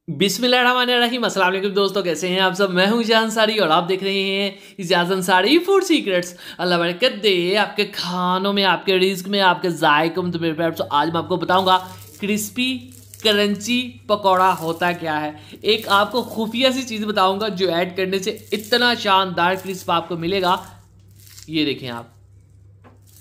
बिस्मिल्लाहिर्रहमानिर्रहीम। अस्सलाम वालेकुम दोस्तों, कैसे हैं आप सब। मैं हूं इजाज़ अंसारी और आप देख रहे हैं इजाज़ अंसारी फूड सीक्रेट्स। अल्लाह बरकत दे आपके खानों में, आपके रिस्क में, आपके जायकों में। तो मेरे प्यार, आज मैं आपको बताऊंगा क्रिस्पी क्रंची पकौड़ा होता क्या है। एक आपको खुफिया सी चीज़ बताऊंगा जो ऐड करने से इतना शानदार क्रिस्प आपको मिलेगा। ये देखें आप,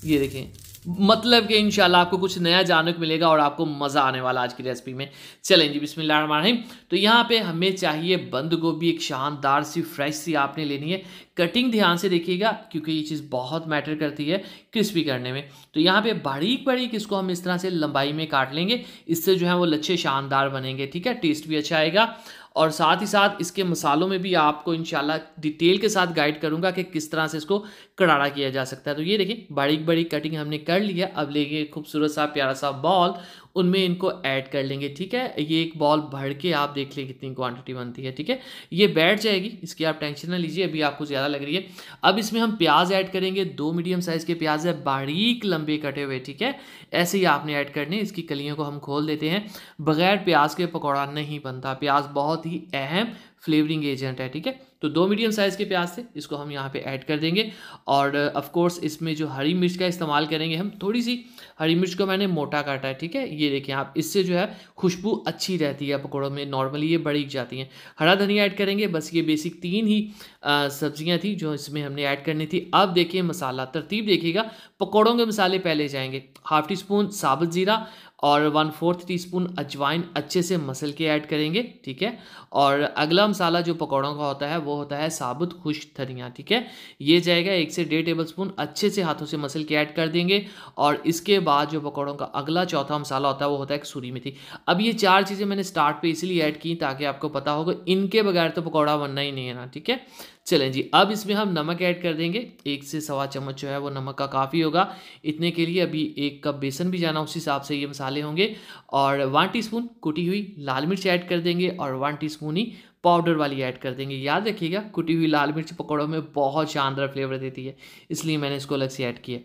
ये देखें, मतलब कि इंशाल्लाह आपको कुछ नया जानने को मिलेगा और आपको मज़ा आने वाला आज की रेसिपी में। चलें जी, बिस्मिल्लाहिर्रहमानिर्रहीम। तो यहाँ पे हमें चाहिए बंद गोभी, एक शानदार सी फ्रेश सी आपने लेनी है। कटिंग ध्यान से देखिएगा क्योंकि ये चीज़ बहुत मैटर करती है क्रिस्पी करने में। तो यहाँ पे बारीक बारीक इसको हम इस तरह से लंबाई में काट लेंगे। इससे जो है वो लच्छे शानदार बनेंगे, ठीक है, टेस्ट भी अच्छा आएगा। और साथ ही साथ इसके मसालों में भी आपको इंशाल्लाह डिटेल के साथ गाइड करूंगा कि किस तरह से इसको करारा किया जा सकता है। तो ये देखिए, बारीक बारीक कटिंग हमने कर लिया। अब लेंगे खूबसूरत सा प्यारा सा बॉल, उनमें इनको ऐड कर लेंगे, ठीक है। ये एक बॉल भर के आप देख लें कितनी क्वांटिटी बनती है, ठीक है। ये बैठ जाएगी, इसकी आप टेंशन ना लीजिए, अभी आपको ज़्यादा लग रही है। अब इसमें हम प्याज ऐड करेंगे। 2 मीडियम साइज़ के प्याज है, बारीक लंबे कटे हुए, ठीक है। ऐसे ही आपने ऐड करने। इसकी कलियों को हम खोल देते हैं। बगैर प्याज के पकौड़ा नहीं बनता। प्याज बहुत ही अहम फ्लेवरिंग एजेंट है, ठीक है। तो 2 मीडियम साइज़ के प्याज थे, इसको हम यहाँ पे ऐड कर देंगे। और ऑफ कोर्स इसमें जो हरी मिर्च का इस्तेमाल करेंगे हम, थोड़ी सी हरी मिर्च को मैंने मोटा काटा है, ठीक है। ये देखिए आप, इससे जो है खुशबू अच्छी रहती है पकौड़ों में, नॉर्मली ये बढ़ जाती हैं। हरा धनिया ऐड करेंगे। बस ये बेसिक 3 ही सब्जियां थी जो इसमें हमने ऐड करनी थी। अब देखिए मसाला तरतीब देखिएगा। पकौड़ों के मसाले पहले जाएंगे। हाफ टी स्पून साबुत ज़ीरा और 1/4 टीस्पून अजवाइन अच्छे से मसल के ऐड करेंगे, ठीक है। और अगला मसाला जो पकौड़ों का होता है वो होता है साबुत खुश्क धनिया, ठीक है। ये जाएगा 1 से 1.5 टेबलस्पून, अच्छे से हाथों से मसल के ऐड कर देंगे। और इसके बाद जो पकौड़ों का अगला चौथा मसाला होता है वो होता है कसूरी मेथी। अब ये 4 चीज़ें मैंने स्टार्ट पे इसलिए ऐड की ताकि आपको पता होगा इनके बगैर तो पकौड़ा बनना ही नहीं है ना, ठीक है। चलें जी, अब इसमें हम नमक ऐड कर देंगे। 1 से सवा चम्मच जो है वो नमक का काफ़ी होगा इतने के लिए। अभी 1 कप बेसन भी जाना, उस हिसाब से ये मसाले होंगे। और 1 टीस्पून कुटी हुई लाल मिर्च ऐड कर देंगे और 1 टीस्पून ही पाउडर वाली ऐड कर देंगे। याद रखिएगा, कुटी हुई लाल मिर्च पकौड़ों में बहुत शानदार फ्लेवर देती है, इसलिए मैंने इसको अलग से ऐड किया।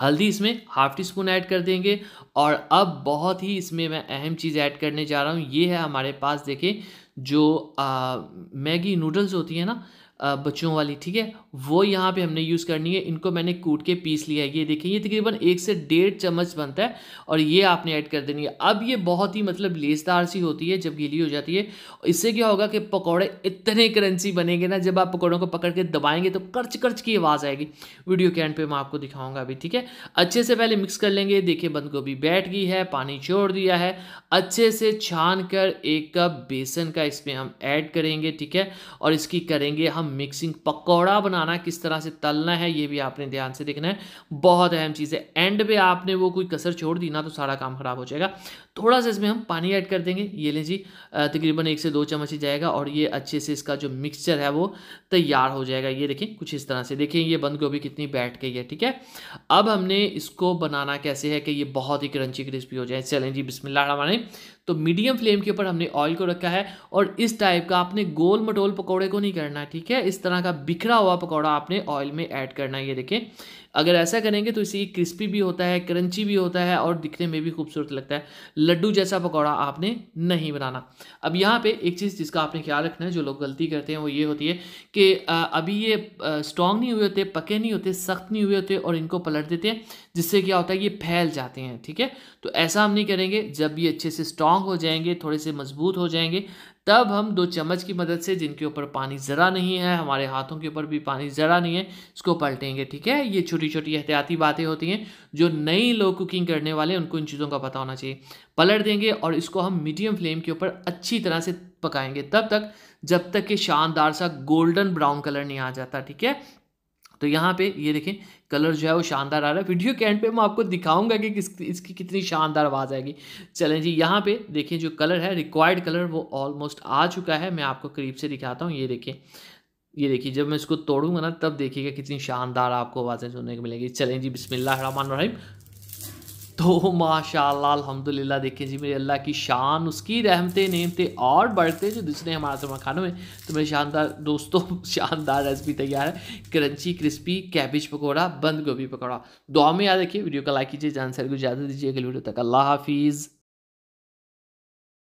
हल्दी इसमें हाफ टी स्पून ऐड कर देंगे। और अब बहुत ही इसमें मैं अहम चीज़ ऐड करने जा रहा हूँ। ये है हमारे पास, देखें, जो मैगी नूडल्स होती है ना, बच्चों वाली, ठीक है, वो यहाँ पे हमने यूज़ करनी है। इनको मैंने कूट के पीस लिया है। ये देखिए, ये तकरीबन 1 से 1.5 चम्मच बनता है और ये आपने ऐड कर देनी है। अब ये बहुत ही मतलब लेसदार सी होती है जब गीली हो जाती है। इससे क्या होगा कि पकौड़े इतने क्रंची बनेंगे ना, जब आप पकौड़ों को पकड़ के दबाएंगे तो कर्च कर्च की आवाज़ आएगी। वीडियो के एंड पे मैं आपको दिखाऊंगा अभी, ठीक है। अच्छे से पहले मिक्स कर लेंगे। देखिए बंद गोभी बैठ गई है, पानी छोड़ दिया है। अच्छे से छान कर 1 कप बेसन का इसमें हम ऐड करेंगे, ठीक है। और इसकी करेंगे हम मिक्सिंग। पकौड़ा बनाना किस तरह से तलना है ये भी आपने ध्यान से देखना है, बहुत अहम चीज़ है। एंड पे आपने वो कोई कसर छोड़ दी ना तो सारा काम खराब हो जाएगा। थोड़ा सा इसमें हम पानी ऐड कर देंगे। ये लें जी, तकरीबन 1 से 2 चम्मच ही जाएगा और ये अच्छे से इसका जो मिक्सचर है वो तैयार हो जाएगा। ये देखें कुछ इस तरह से, देखें ये बंद गोभी कितनी बैठ गई है, ठीक है। अब हमने इसको बनाना कैसे है कि ये बहुत ही क्रंची क्रिस्पी हो जाए। चलें जी, बिस्मिल्लाह। तो मीडियम फ्लेम के ऊपर हमने ऑयल को रखा है और इस टाइप का आपने गोल मटोल पकौड़े को नहीं करना है, ठीक है। इस तरह का बिखरा हुआ पकौड़ा आपने ऑयल में ऐड करना है। ये देखें, अगर ऐसा करेंगे तो इसे क्रिस्पी भी होता है, क्रंची भी होता है और दिखने में भी खूबसूरत लगता है। लड्डू जैसा पकौड़ा आपने नहीं बनाना। अब यहाँ पे एक चीज़ जिसका आपने ख्याल रखना है, जो लोग गलती करते हैं वो ये होती है कि अभी ये स्ट्रॉन्ग नहीं हुए होते, पके नहीं होते, सख्त नहीं हुए होते और इनको पलट देते हैं, जिससे क्या होता है ये फैल जाते हैं, ठीक है। तो ऐसा हम नहीं करेंगे। जब ये अच्छे से स्ट्रॉन्ग हो जाएंगे, थोड़े से मजबूत हो जाएंगे, तब हम 2 चम्मच की मदद से, जिनके ऊपर पानी ज़रा नहीं है, हमारे हाथों के ऊपर भी पानी ज़रा नहीं है, इसको पलटेंगे, ठीक है। ये छोटी छोटी एहतियाती बातें होती हैं जो नई लोग कुकिंग करने वाले हैं उनको इन चीज़ों का पता होना चाहिए। पलट देंगे और इसको हम मीडियम फ्लेम के ऊपर अच्छी तरह से पकाएंगे तब तक जब तक कि शानदार सा गोल्डन ब्राउन कलर नहीं आ जाता, ठीक है। तो यहाँ पे ये देखें, कलर जो है वो शानदार आ रहा है। वीडियो के एंड पे मैं आपको दिखाऊंगा कि इसकी कितनी शानदार आवाज़ आएगी। चलें जी, यहाँ पे देखिए जो कलर है, रिक्वायर्ड कलर, वो ऑलमोस्ट आ चुका है। मैं आपको करीब से दिखाता हूँ। ये देखिए, ये देखिए, जब मैं इसको तोड़ूंगा ना तब देखिएगा कितनी शानदार आपको आवाज़ें सुनने को मिलेगी। चलें जी, बिस्मिल्लाहिर्रहमानिर्रहीम। तो माशाल्लाह अल्हम्दुलिल्लाह, देखिए जी, मेरे अल्लाह की शान, उसकी रहमतें नेमतें और बढ़ते जो दूसरे हमारे तो खानों में। तो मेरे शानदार दोस्तों, शानदार रेसिपी तैयार है, क्रंची क्रिस्पी कैबिज पकौड़ा, बंद गोभी पकौड़ा। दुआ में याद रखिए, वीडियो को लाइक कीजिए, जान सर को इजाज़त दीजिए। अगली वीडियो तक अल्लाह हाफिज़।